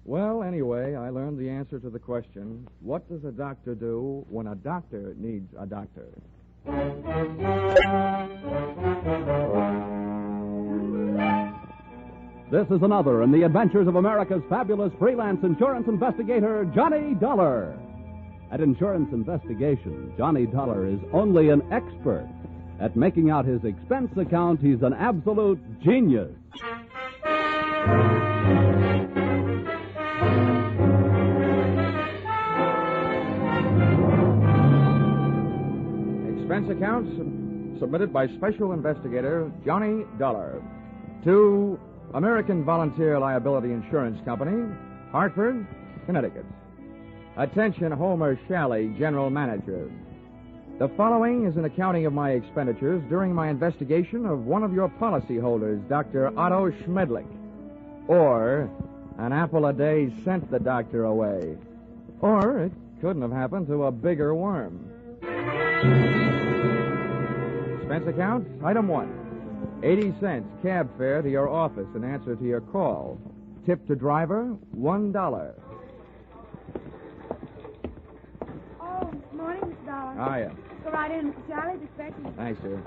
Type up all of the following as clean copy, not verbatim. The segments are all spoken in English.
Well, anyway, I learned the answer to the question, what does a doctor do when a doctor needs a doctor? This is another in the adventures of America's fabulous freelance insurance investigator, Johnny Dollar. At insurance investigation, Johnny Dollar is only an expert. At making out his expense account, he's an absolute genius. Expense accounts submitted by Special Investigator Johnny Dollar to American Volunteer Liability Insurance Company, Hartford, Connecticut. Attention, Homer Shalley, General Manager. The following is an accounting of my expenditures during my investigation of one of your policyholders, Dr. Otto Schmedlich. Or, an apple a day sent the doctor away. Or, it couldn't have happened to a bigger worm. Expense account, item 1. 80 cents cab fare to your office in answer to your call. Tip to driver, $1. Oh, morning, Mr. Dollar. Hiya. Go right in, Mr. Charlie's expecting you. Thanks, sir.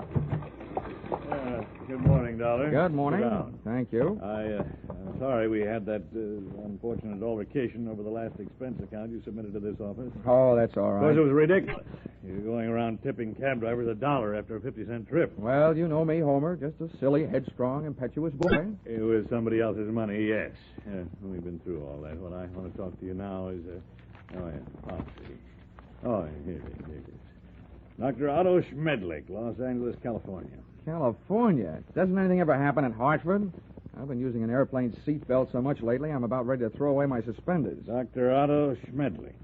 Good morning, Dollar. Good morning. Sit down. Thank you. I'm sorry we had that unfortunate altercation over the last expense account you submitted to this office. Oh, that's all Of course, right. it was ridiculous. You're going around tipping cab drivers $1 after a 50-cent trip. Well, you know me, Homer. Just a silly, headstrong, impetuous boy. It was somebody else's money, yes. We've been through all that. What I want to talk to you now is... policy. Oh, here it is. Dr. Otto Schmedlich, Los Angeles, California. California? Doesn't anything ever happen in Hartford? I've been using an airplane seatbelt so much lately, I'm about ready to throw away my suspenders. Dr. Otto Schmedlich.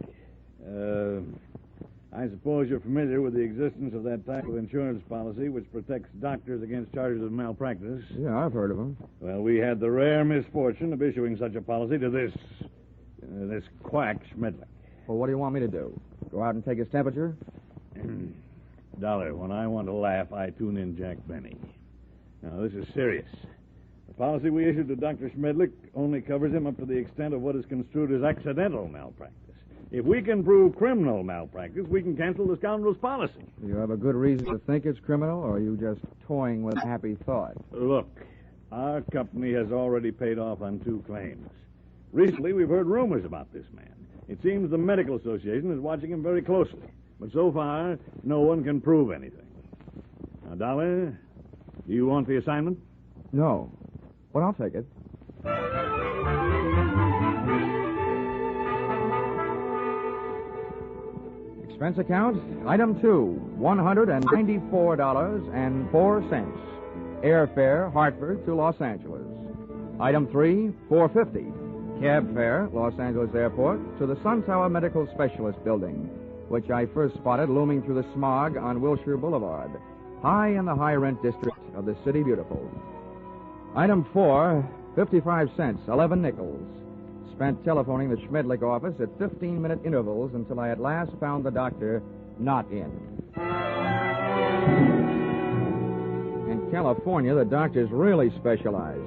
I suppose you're familiar with the existence of that type of insurance policy which protects doctors against charges of malpractice. Yeah, I've heard of them. Well, we had the rare misfortune of issuing such a policy to this quack Schmedlich. Well, what do you want me to do? Go out and take his temperature? Dollar, when I want to laugh, I tune in Jack Benny. Now, this is serious. The policy we issued to Dr. Schmedlich only covers him up to the extent of what is construed as accidental malpractice. If we can prove criminal malpractice, we can cancel the scoundrel's policy. Do you have a good reason to think it's criminal, or are you just toying with a happy thought? Look, our company has already paid off on 2 claims. Recently, we've heard rumors about this man. It seems the Medical Association is watching him very closely. But so far, no one can prove anything. Now, Dollar, do you want the assignment? No. Well, I'll take it. Expense account, item 2, $194.04. Airfare, Hartford to Los Angeles. Item 3, $4.50. Cab fare, Los Angeles Airport to the Sun Tower Medical Specialist Building, which I first spotted looming through the smog on Wilshire Boulevard, high in the high-rent district of the City Beautiful. Item 4, 55 cents, 11 nickels. Spent telephoning the Schmedlich office at 15-minute intervals until I at last found the doctor not in. In California, the doctors really specialize.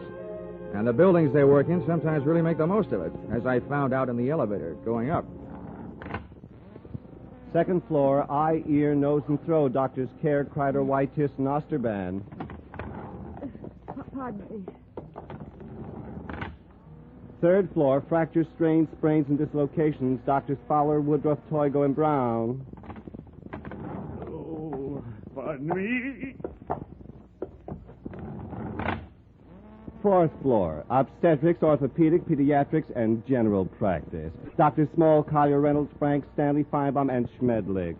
And the buildings they work in sometimes really make the most of it, as I found out in the elevator going up. Second floor, eye, ear, nose, and throat. Doctors Care, Kreider, Whitetis, and Osterban. Pardon me. Third floor, fractures, strains, sprains, and dislocations. Doctors Fowler, Woodruff, Toigo, and Brown. Oh, pardon me. Fourth floor, obstetrics, orthopedic, pediatrics, and general practice. Doctors Small, Collier, Reynolds, Frank, Stanley, Feinbaum, and Schmedlich.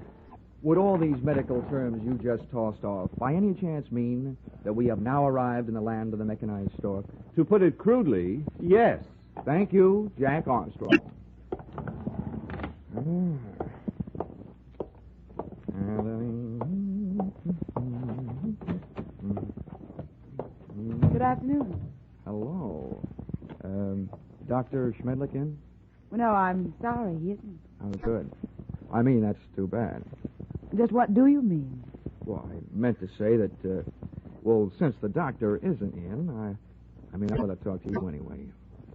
Would all these medical terms you just tossed off by any chance mean that we have now arrived in the land of the mechanized stork? To put it crudely, yes. Thank you, Jack Armstrong. Good afternoon. Hello. Dr. Schmedlich in? Well, no, I'm sorry, he isn't. Oh, good. I mean, that's too bad. Just what do you mean? Well, I meant to say that, since the doctor isn't in, I want to talk to you anyway.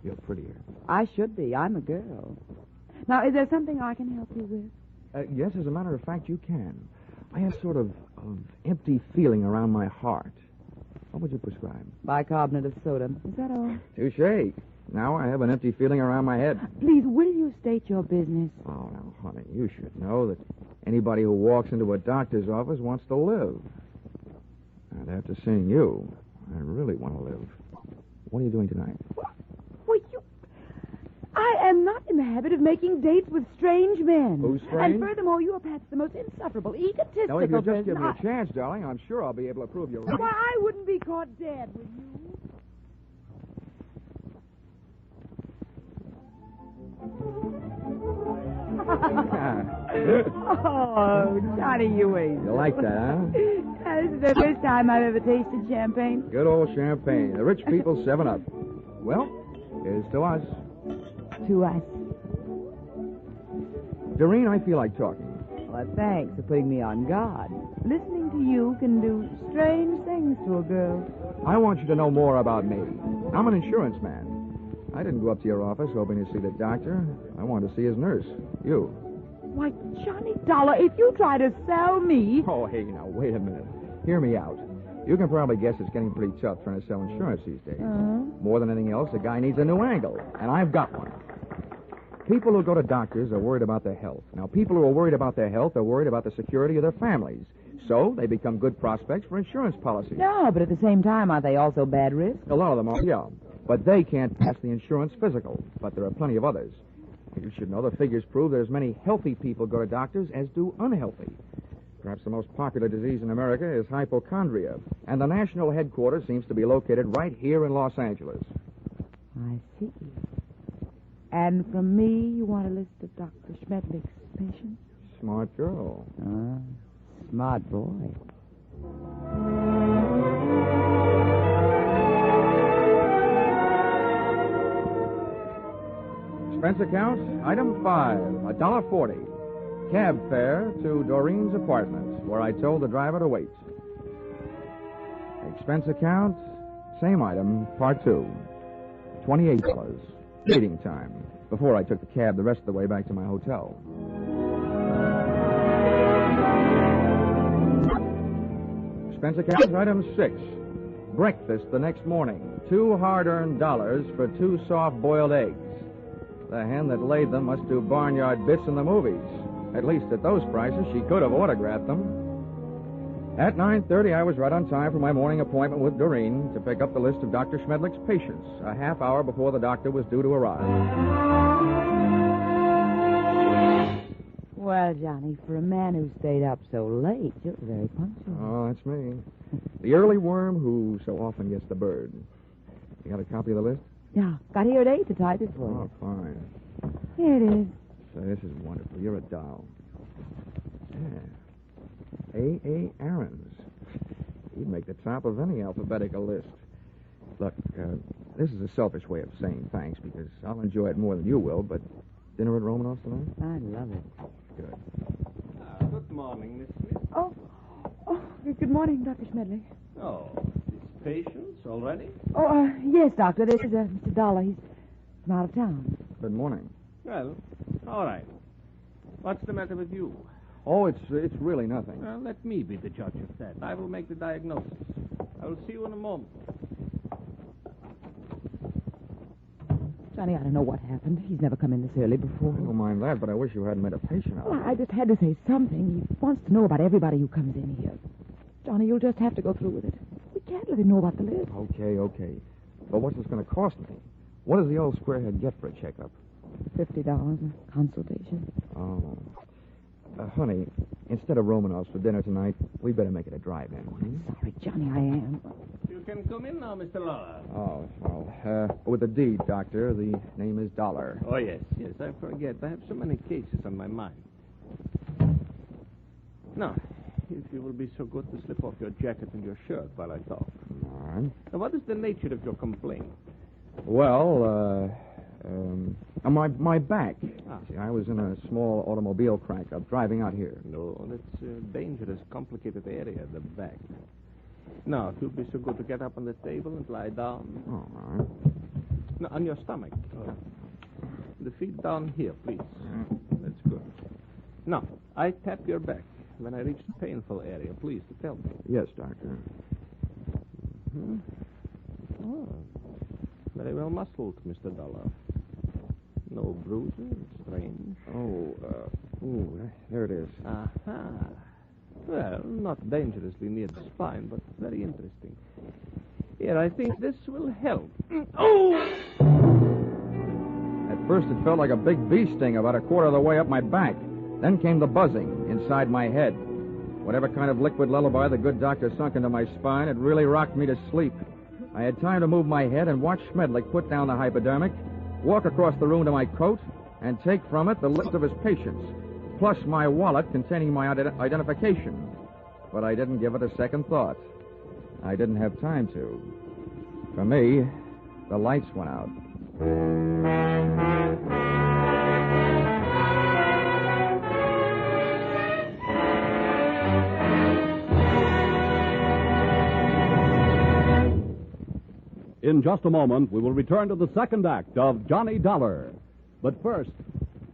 feel prettier. I should be. I'm a girl. Now, is there something I can help you with? Yes, as a matter of fact, you can. I have sort of empty feeling around my heart. What would you prescribe? Bicarbonate of soda. Is that all? Touche. Now I have an empty feeling around my head. Please, will you state your business? Oh, now, honey, you should know that anybody who walks into a doctor's office wants to live. And after seeing you, I really want to live. What are you doing tonight? Well, I am not in the habit of making dates with strange men. Who's strange? And furthermore, you are perhaps the most insufferable, egotistical Now, if you just person give me a chance, darling, I'm sure I'll be able to prove you right. Why, I wouldn't be caught dead, would you? Oh, Johnny, you ain't. You like that, huh? This is the first time I've ever tasted champagne. Good old champagne. The rich people 7-Up. Well, here's to us. To us. Doreen, I feel like talking. Well, thanks for putting me on guard. Listening to you can do strange things to a girl. I want you to know more about me. I'm an insurance man. I didn't go up to your office hoping to see the doctor. I wanted to see his nurse. You. Why, Johnny Dollar, if you try to sell me... Oh, hey, now, wait a minute. Hear me out. You can probably guess it's getting pretty tough trying to sell insurance these days. More than anything else, a guy needs a new angle, and I've got one. People who go to doctors are worried about their health. Now, people who are worried about their health are worried about the security of their families. So they become good prospects for insurance policies. No, but at the same time, aren't they also bad risks? A lot of them are, yeah. But they can't pass the insurance physical. But there are plenty of others. You should know the figures prove that as many healthy people go to doctors as do unhealthy. Perhaps the most popular disease in America is hypochondria. And the national headquarters seems to be located right here in Los Angeles. I see. And from me, you want a list of Dr. Schmedlich's patients? Smart girl. Smart boy. Expense account, item 5, $1.40. Cab fare to Doreen's apartment, where I told the driver to wait. Expense account, same item, part 2, $28. Waiting time, before I took the cab the rest of the way back to my hotel. Expense account, item 6. Breakfast the next morning, 2 hard-earned dollars for 2 soft-boiled eggs. The hen that laid them must do barnyard bits in the movies. At least at those prices, she could have autographed them. At 9:30, I was right on time for my morning appointment with Doreen to pick up the list of Dr. Schmedlich's patients, a half hour before the doctor was due to arrive. Well, Johnny, for a man who stayed up so late, you're very punctual. Oh, that's me. The early worm who so often gets the bird. You got a copy of the list? Yeah, got here at 8 to type it for Oh, you. fine. Here it is. So this is wonderful. You're a doll. Yeah. A. Aarons. He'd make the top of any alphabetical list. Look, this is a selfish way of saying thanks because I'll enjoy it more than you will, but dinner at Romanoff's tonight? I love it. Good. Good morning, Miss Smith. Oh, good morning, Dr. Schmedlich. Oh, these patients already? Oh, yes, Doctor. This is Mr. Dollar. He's from out of town. Good morning. Well, all right. What's the matter with you? Oh, it's really nothing. Let me be the judge of that. I will make the diagnosis. I will see you in a moment. Johnny, I don't know what happened. He's never come in this early before. I don't mind that, but I wish you hadn't made a patient out of Well, it. I just had to say something. He wants to know about everybody who comes in here. Johnny, you'll just have to go through with it. We can't let him know about the list. Okay. But what's this going to cost me? What does the old squarehead get for a checkup? $50 a consultation. Oh. Honey, instead of Romanoff's for dinner tonight, we better make it a drive-in. Sorry, Johnny, I am. You can come in now, Mr. Lawler. Oh, well, with a D, Doctor. The name is Dollar. Oh, yes, I forget. I have so many cases on my mind. Now, if you will be so good to slip off your jacket and your shirt while I talk. All right. Now, what is the nature of your complaint? Well, my back. Ah. See, I was in a small automobile crank-up driving out here. No, that's a dangerous, complicated area, the back. Now, if you'll be so good to get up on the table and lie down. All right. No, on your stomach. The feet down here, please. That's good. Now, I tap your back. When I reach the painful area, please tell me. Yes, Doctor. Oh, very well muscled, Mr. Dollar. No bruising. Strange. There it is. Aha. Well, not dangerously near the spine, but very interesting. Here, I think this will help. Oh! At first, it felt like a big bee sting about a quarter of the way up my back. Then came the buzzing inside my head. Whatever kind of liquid lullaby the good doctor sunk into my spine, it really rocked me to sleep. I had time to move my head and watch Schmedlich put down the hypodermic, walk across the room to my coat, and take from it the list of his patients, plus my wallet containing my identification. But I didn't give it a second thought. I didn't have time to. For me, the lights went out. In just a moment, we will return to the second act of Johnny Dollar. But first,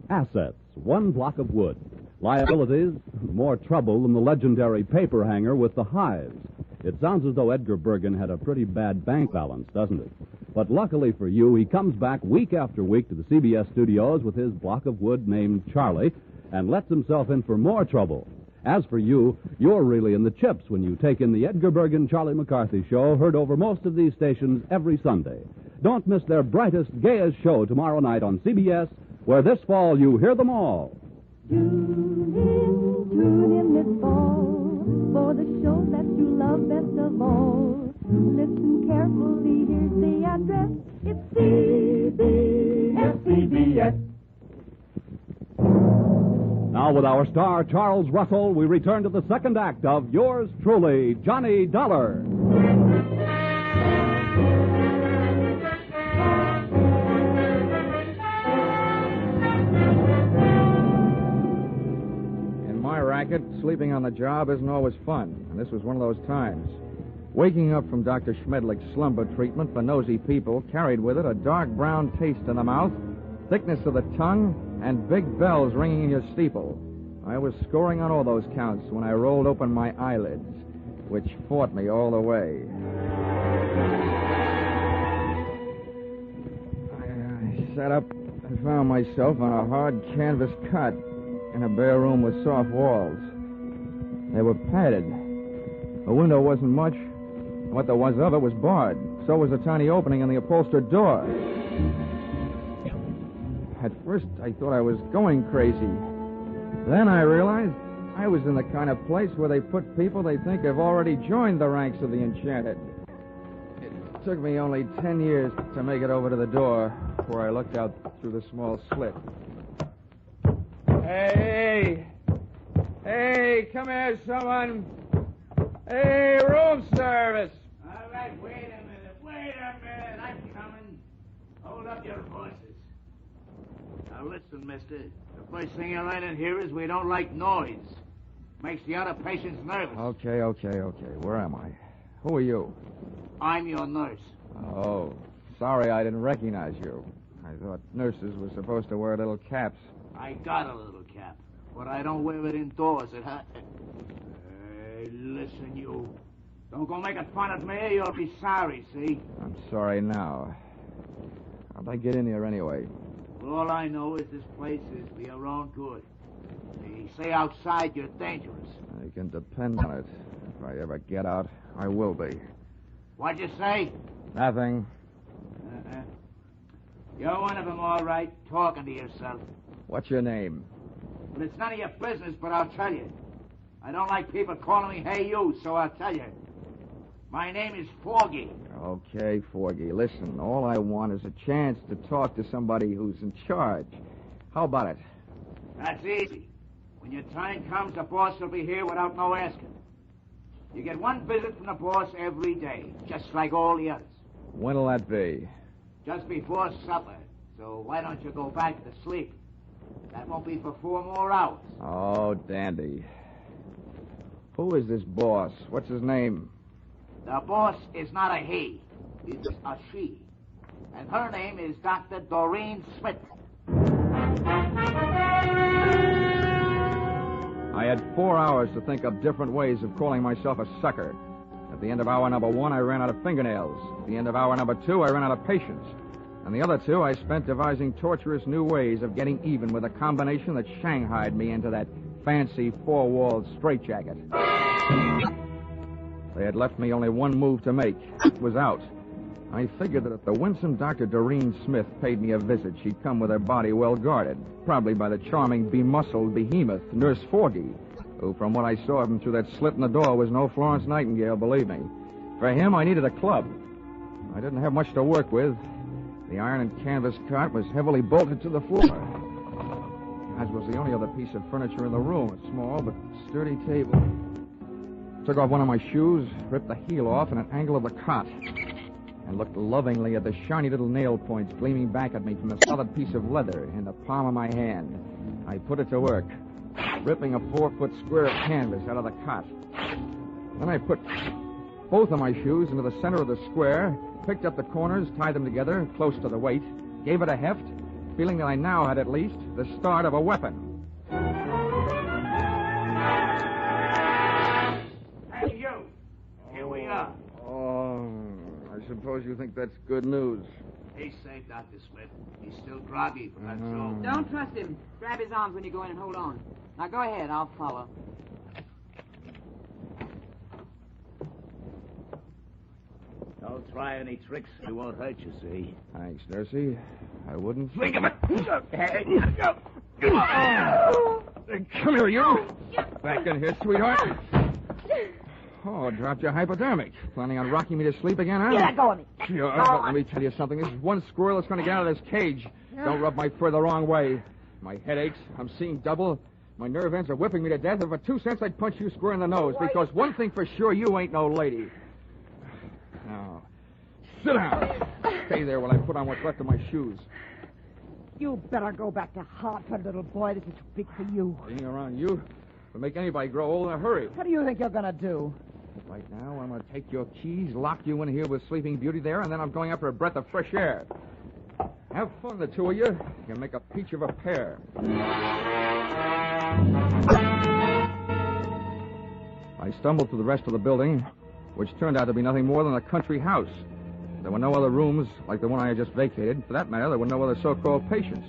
assets, one block of wood. Liabilities, more trouble than the legendary paper hanger with the hives. It sounds as though Edgar Bergen had a pretty bad bank balance, doesn't it? But luckily for you, he comes back week after week to the CBS studios with his block of wood named Charlie and lets himself in for more trouble. As for you, you're really in the chips when you take in the Edgar Bergen Charlie McCarthy show, heard over most of these stations every Sunday. Don't miss their brightest, gayest show tomorrow night on CBS, where this fall you hear them all. Tune in this fall for the show that you love best of all. Listen carefully, here's the address. It's CBS. Now, with our star, Charles Russell, we return to the second act of yours truly, Johnny Dollar. In my racket, sleeping on the job isn't always fun, and this was one of those times. Waking up from Dr. Schmedlich's slumber treatment for nosy people carried with it a dark brown taste in the mouth, thickness of the tongue, and big bells ringing in your steeple. I was scoring on all those counts when I rolled open my eyelids, which fought me all the way. I sat up and found myself on a hard canvas cot in a bare room with soft walls. They were padded. The window wasn't much. What there was of it was barred. So was a tiny opening in the upholstered door. At first, I thought I was going crazy. Then I realized I was in the kind of place where they put people they think have already joined the ranks of the enchanted. It took me only 10 years to make it over to the door, where I looked out through the small slit. Hey! Hey, come here, someone! Hey, room service! All right, wait a minute, I'm coming. Hold up your horses. Now listen, mister. The first thing you learn in here is we don't like noise. Makes the other patients nervous. Okay. Where am I? Who are you? I'm your nurse. Oh, sorry I didn't recognize you. I thought nurses were supposed to wear little caps. I got a little cap, but I don't wear it indoors. Hey, listen, you. Don't go making fun of me, you'll be sorry, see? I'm sorry now. How'd I get in here anyway? Well, all I know is this place is for your own good. They say outside you're dangerous. You can depend on it. If I ever get out, I will be. What'd you say? Nothing. You're one of them, all right, talking to yourself. What's your name? Well, it's none of your business, but I'll tell you. I don't like people calling me hey you, so I'll tell you. My name is Foggy. Okay, Forgy. Listen, all I want is a chance to talk to somebody who's in charge. How about it? That's easy. When your time comes, the boss will be here without no asking. You get one visit from the boss every day, just like all the others. When'll that be? Just before supper. So why don't you go back to sleep? That won't be for 4 more hours. Oh, dandy. Who is this boss? What's his name? The boss is not a he. It's a she. And her name is Dr. Doreen Smith. I had 4 hours to think of different ways of calling myself a sucker. At the end of hour number 1, I ran out of fingernails. At the end of hour number 2, I ran out of patience. And the other 2, I spent devising torturous new ways of getting even with a combination that shanghaied me into that fancy 4-walled straitjacket. They had left me only one move to make. It was out. I figured that if the winsome Dr. Doreen Smith paid me a visit, she'd come with her body well guarded, probably by the charming, bemuscled behemoth, Nurse Forgy, who, from what I saw of him through that slit in the door, was no Florence Nightingale, believe me. For him, I needed a club. I didn't have much to work with. The iron and canvas cot was heavily bolted to the floor, as was the only other piece of furniture in the room, a small but sturdy table. Took off one of my shoes, ripped the heel off in an angle of the cot, and looked lovingly at the shiny little nail points gleaming back at me from the solid piece of leather in the palm of my hand. I put it to work, ripping a 4-foot square of canvas out of the cot. Then I put both of my shoes into the center of the square, picked up the corners, tied them together close to the weight, gave it a heft, feeling that I now had at least the start of a weapon. Hey, you! Here we are. Oh, I suppose you think that's good news. He's safe, Dr. Smith. He's still groggy, but that's all. Don't trust him. Grab his arms when you go in and hold on. Now go ahead, I'll follow. Don't try any tricks. It won't hurt you, see? Thanks, Nursey. I wouldn't Think of it. Hey, Come here, you. Back in here, sweetheart. Oh, dropped your hypodermic. Planning on rocking me to sleep again, huh? Let go of me. Sure, but let me tell you something. This is one squirrel that's going to get out of this cage. Don't rub my fur the wrong way. My head aches. I'm seeing double. My nerve ends are whipping me to death. If for 2 cents, I'd punch you square in the nose. Because one thing for sure, you ain't no lady. Now, sit down. Stay there while I put on what's left of my shoes. You better go back to Hartford, little boy. This is too big for you. Being around you will make anybody grow old in a hurry. What do you think you're going to do? Right now, I'm going to take your keys, lock you in here with Sleeping Beauty there, and then I'm going up for a breath of fresh air. Have fun, the two of you. You can make a peach of a pear. I stumbled through the rest of the building, which turned out to be nothing more than a country house. There were no other rooms like the one I had just vacated. For that matter, there were no other so-called patients.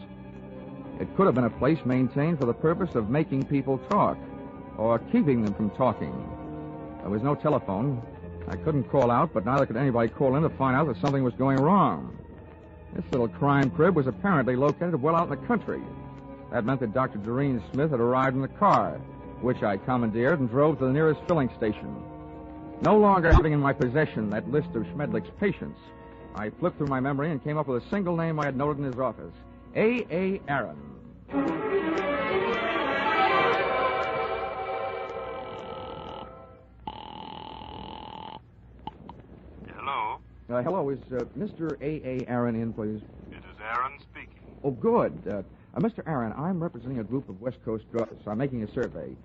It could have been a place maintained for the purpose of making people talk, or keeping them from talking. There was no telephone. I couldn't call out, but neither could anybody call in to find out that something was going wrong. This little crime crib was apparently located well out in the country. That meant that Dr. Doreen Smith had arrived in the car, which I commandeered and drove to the nearest filling station. No longer having in my possession that list of Schmedlich's patients, I flipped through my memory and came up with a single name I had noted in his office. A. Aaron. Hello? Hello, is Mr. A. Aaron in, please? It is Aaron speaking. Oh, good. Mr. Aaron, I'm representing a group of West Coast druggers. I'm making a survey.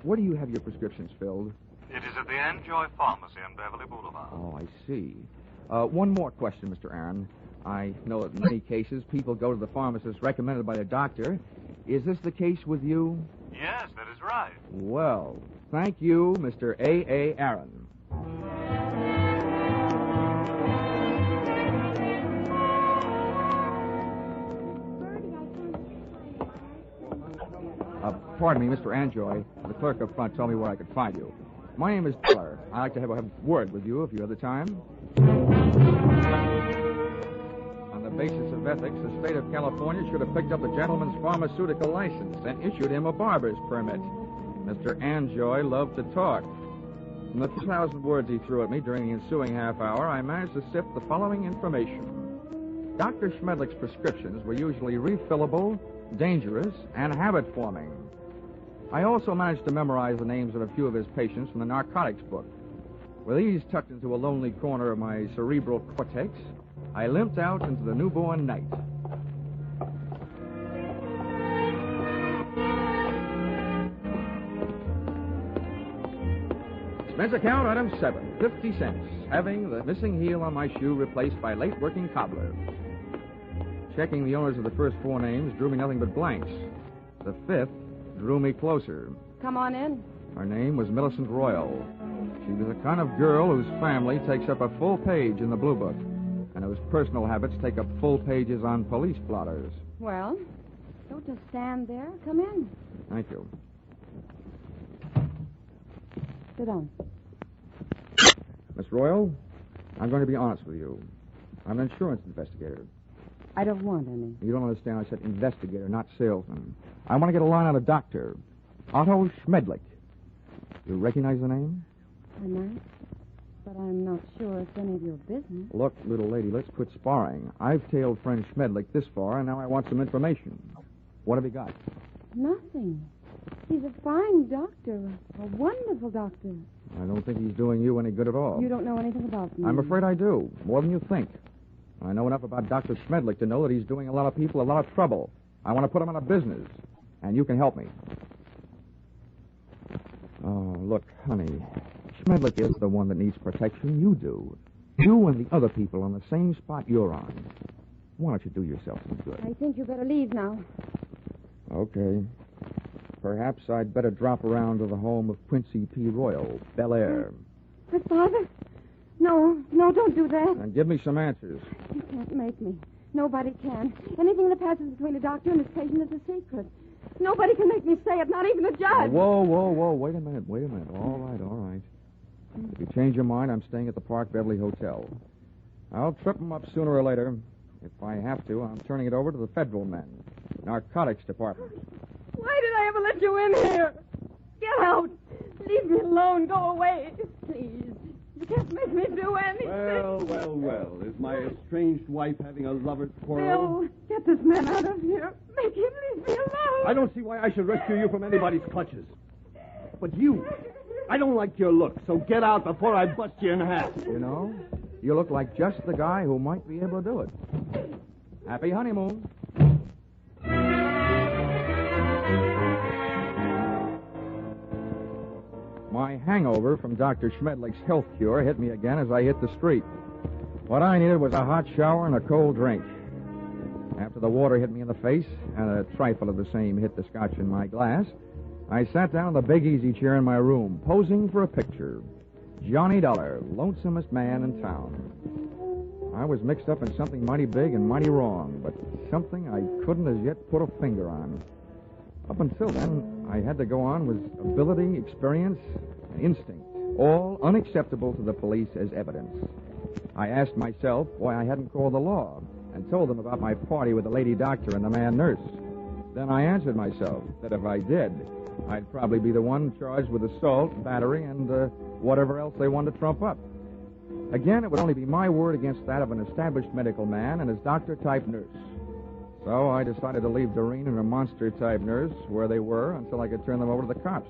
Where do you have your prescriptions filled? It is at the Enjoy Pharmacy on Beverly Boulevard. Oh, I see. One more question, Mr. Aaron. I know that in many cases people go to the pharmacist recommended by their doctor. Is this the case with you? Yes, that is right. Well, thank you, Mr. A. Aaron. Pardon me, Mr. Anjoy. The clerk up front told me where I could find you. My name is Dollar. I'd like to have a word with you if you have the time. On the basis of ethics, the state of California should have picked up the gentleman's pharmaceutical license and issued him a barber's permit. Mr. Anjoy loved to talk. From the 2,000 words he threw at me during the ensuing half hour, I managed to sift the following information. Dr. Schmedlich's prescriptions were usually refillable, dangerous, and habit-forming. I also managed to memorize the names of a few of his patients from the narcotics book. With these tucked into a lonely corner of my cerebral cortex, I limped out into the newborn night. Expense account item 7, 50 cents. Having the missing heel on my shoe replaced by late working cobbler. Checking the owners of the first 4 names drew me nothing but blanks. The 5th drew me closer. Come on in. Her name was Millicent Royal. She was the kind of girl whose family takes up a full page in the Blue Book, and whose personal habits take up full pages on police blotters. Well, don't just stand there. Come in. Thank you. Sit down. Miss Royal, I'm going to be honest with you. I'm an insurance investigator. I don't want any. You don't understand. I said investigator, not salesman. I want to get a line on a doctor. Otto Schmedlich. You recognize the name? I might, but I'm not sure it's any of your business. Look, little lady, let's quit sparring. I've tailed friend Schmedlich this far, and now I want some information. What have you got? Nothing. He's a fine doctor, a wonderful doctor. I don't think he's doing you any good at all. You don't know anything about me. I'm afraid I do, more than you think. I know enough about Dr. Schmedlich to know that he's doing a lot of people a lot of trouble. I want to put him out of business, and you can help me. Oh, look, honey, Schmedlich is the one that needs protection. You do. You and the other people on the same spot you're on. Why don't you do yourself some good? I think you better leave now. Okay. Perhaps I'd better drop around to the home of Quincy P. Royal, Bel Air. But, Father, no, don't do that. And give me some answers. You can't make me. Nobody can. Anything that passes between a doctor and his patient is a secret. Nobody can make me say it, not even a judge. Whoa. Wait a minute. All right. If you change your mind, I'm staying at the Park Beverly Hotel. I'll trip them up sooner or later. If I have to, I'm turning it over to the federal men. Narcotics department. Why did I ever let you in here? Get out. Leave me alone. Go away. Please. You can't make me do anything. Well. Is my estranged wife having a lover's quarrel? Bill, get this man out of here. Make him leave me alone. I don't see why I should rescue you from anybody's clutches. But you, I don't like your look, so get out before I bust you in half. You know, you look like just the guy who might be able to do it. Happy honeymoon. My hangover from Dr. Schmedlich's health cure hit me again as I hit the street. What I needed was a hot shower and a cold drink. After the water hit me in the face and a trifle of the same hit the scotch in my glass, I sat down in the big easy chair in my room, posing for a picture. Johnny Dollar, lonesomest man in town. I was mixed up in something mighty big and mighty wrong, but something I couldn't as yet put a finger on. Up until then, I had to go on with ability, experience, and instinct, all unacceptable to the police as evidence. I asked myself why I hadn't called the law and told them about my party with the lady doctor and the man nurse. Then I answered myself that if I did, I'd probably be the one charged with assault, battery, and whatever else they wanted to trump up. Again, it would only be my word against that of an established medical man and his doctor-type nurse. So I decided to leave Doreen and her monster-type nurse where they were until I could turn them over to the cops.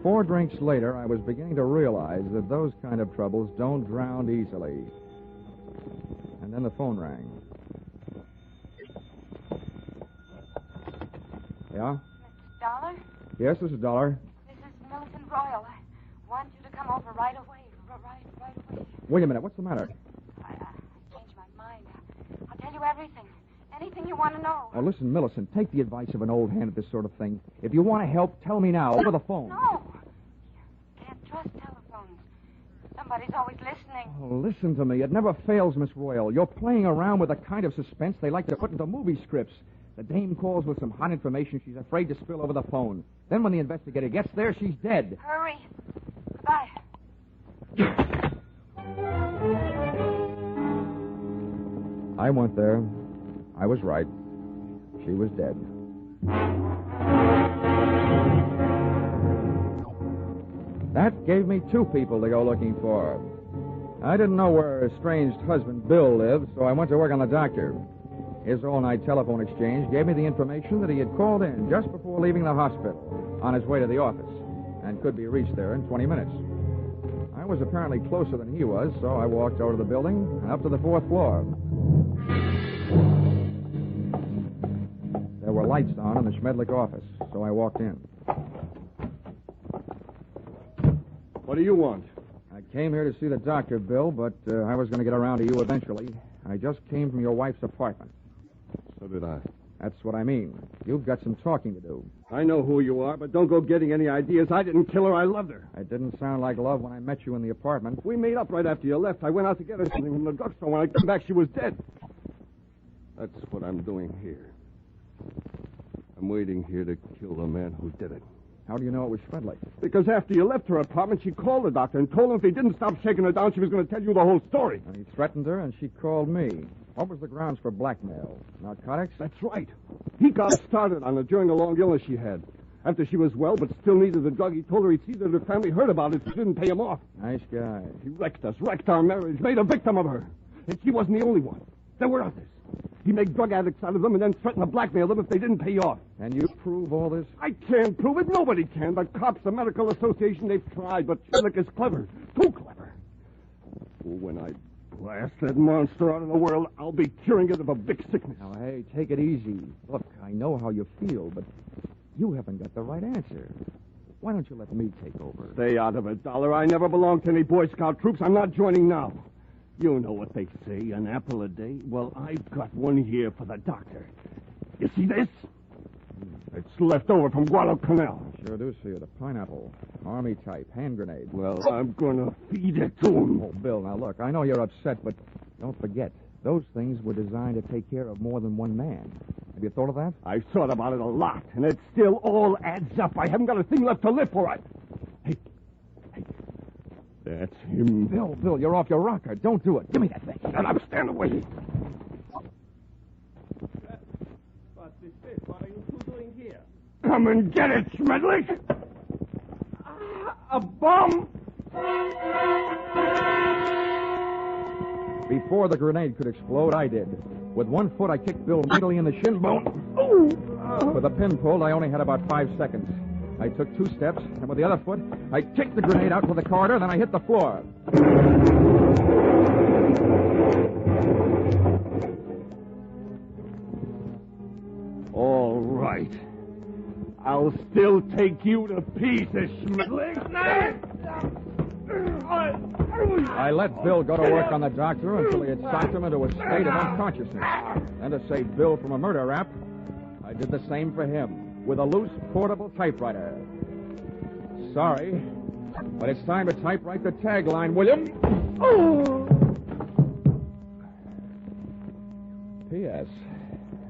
4 drinks later, I was beginning to realize that those kind of troubles don't drown easily. And then the phone rang. Yeah? Mr. Dollar? Yes, this is Dollar. This is Millicent Royal. I want you to come over right away. Right away. Wait a minute. What's the matter? I changed my mind. I'll tell you everything. Anything you want to know. Oh, listen, Millicent, take the advice of an old hand at this sort of thing. If you want to help, tell me now, over the phone. No. You can't trust telephones. Somebody's always listening. Oh, listen to me. It never fails, Miss Royal. You're playing around with the kind of suspense they like to put into movie scripts. The dame calls with some hot information she's afraid to spill over the phone. Then when the investigator gets there, she's dead. Hurry. Goodbye. I went there. I was right. She was dead. That gave me 2 people to go looking for. I didn't know where her estranged husband, Bill, lived, so I went to work on the doctor. His all-night telephone exchange gave me the information that he had called in just before leaving the hospital on his way to the office and could be reached there in 20 minutes. I was apparently closer than he was, so I walked over to the building and up to the 4th floor. There were lights on in the Schmedlich office, so I walked in. What do you want? I came here to see the doctor, Bill, but I was going to get around to you eventually. I just came from your wife's apartment. So did I. That's what I mean. You've got some talking to do. I know who you are, but don't go getting any ideas. I didn't kill her. I loved her. It didn't sound like love when I met you in the apartment. We made up right after you left. I went out to get her something from the drugstore. When I came back, she was dead. That's what I'm doing here. I'm waiting here to kill the man who did it. How do you know it was Schmedlich? Because after you left her apartment, she called the doctor and told him if he didn't stop shaking her down, she was going to tell you the whole story. And he threatened her, and she called me. What was the grounds for blackmail? Narcotics? That's right. He got started on her during a long illness she had. After she was well but still needed the drug, he told her he'd see that her family heard about it if she didn't pay him off. Nice guy. He wrecked us, wrecked our marriage, made a victim of her. And she wasn't the only one. There were others. He made drug addicts out of them and then threatened to blackmail them if they didn't pay off. And you prove all this? I can't prove it. Nobody can. The cops, the medical association, they've tried, but Schmedlich is clever. Too clever. When I blast that monster out of the world, I'll be curing it of a big sickness. Now, hey, take it easy. Look, I know how you feel, but you haven't got the right answer. Why don't you let me take over? Stay out of it, Dollar. I never belonged to any Boy Scout troops. I'm not joining now. You know what they say, an apple a day? Well, I've got one here for the doctor. You see this? It's left over from Guadalcanal. Sure do see it. A pineapple. Army type. Hand grenade. Well, I'm going to feed it to him. Oh, Bill, now look, I know you're upset, but don't forget, those things were designed to take care of more than one man. Have you thought of that? I've thought about it a lot, and it still all adds up. I haven't got a thing left to live for it. Hey. That's him. Bill, you're off your rocker. Don't do it. Give me that thing. Shut up. Stand away. What is this? What are you two doing here? Come and get it, Schmedlich. A bomb. Before the grenade could explode, I did. With one foot, I kicked Bill neatly in the shin bone. With a pin pulled, I only had about 5 seconds. I took 2 steps, and with the other foot, I kicked the grenade out to the corridor, then I hit the floor. All right. I'll still take you to pieces, Schmedlich. I let Bill go to work on the doctor until he had shocked him into a state of unconsciousness. And to save Bill from a murder rap, I did the same for him with a loose portable typewriter. Sorry, but it's time to typewrite the tagline, William. P.S.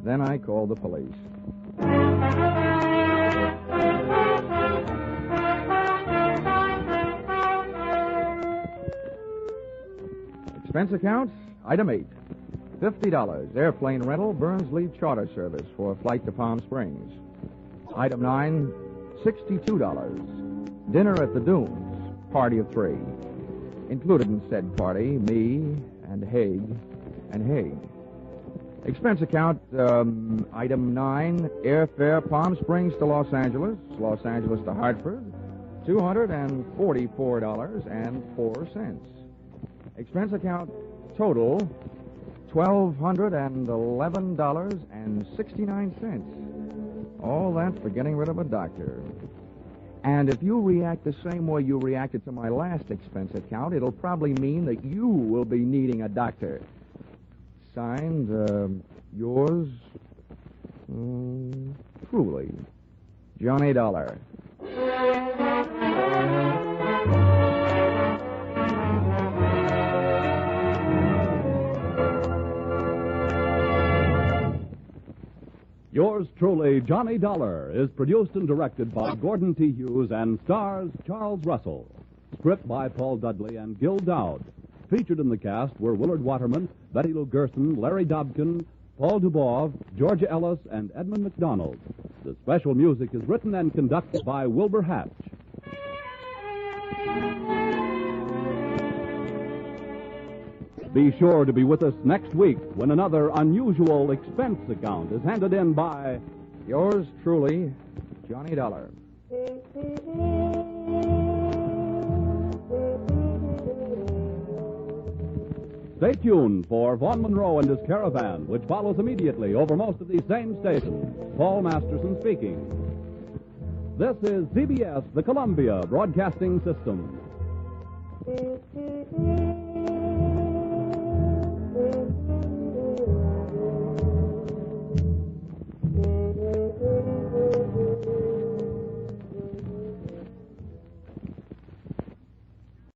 Then I called the police. Expense account, item 8. $50, airplane rental, Burns-Lee charter service for a flight to Palm Springs. Item 9, $62. Dinner at the Dunes, party of 3. Included in said party, me and Haig and Haig. Expense account, item 9, airfare Palm Springs to Los Angeles to Hartford, $244.04. Expense account total, $1,211.69. All that for getting rid of a doctor. And if you react the same way you reacted to my last expense account, it'll probably mean that you will be needing a doctor. Signed, yours, truly, Johnny Dollar. Yours truly, Johnny Dollar, is produced and directed by Gordon T. Hughes and stars Charles Russell. Script by Paul Dudley and Gil Dowd. Featured in the cast were Willard Waterman, Betty Lou Gerson, Larry Dobkin, Paul Dubov, Georgia Ellis, and Edmund McDonald. The special music is written and conducted by Wilbur Hatch. Be sure to be with us next week when another unusual expense account is handed in by yours truly, Johnny Dollar. Stay tuned for Vaughn Monroe and his Caravan, which follows immediately over most of these same stations. Paul Masterson speaking. This is CBS, the Columbia Broadcasting System. Thank you.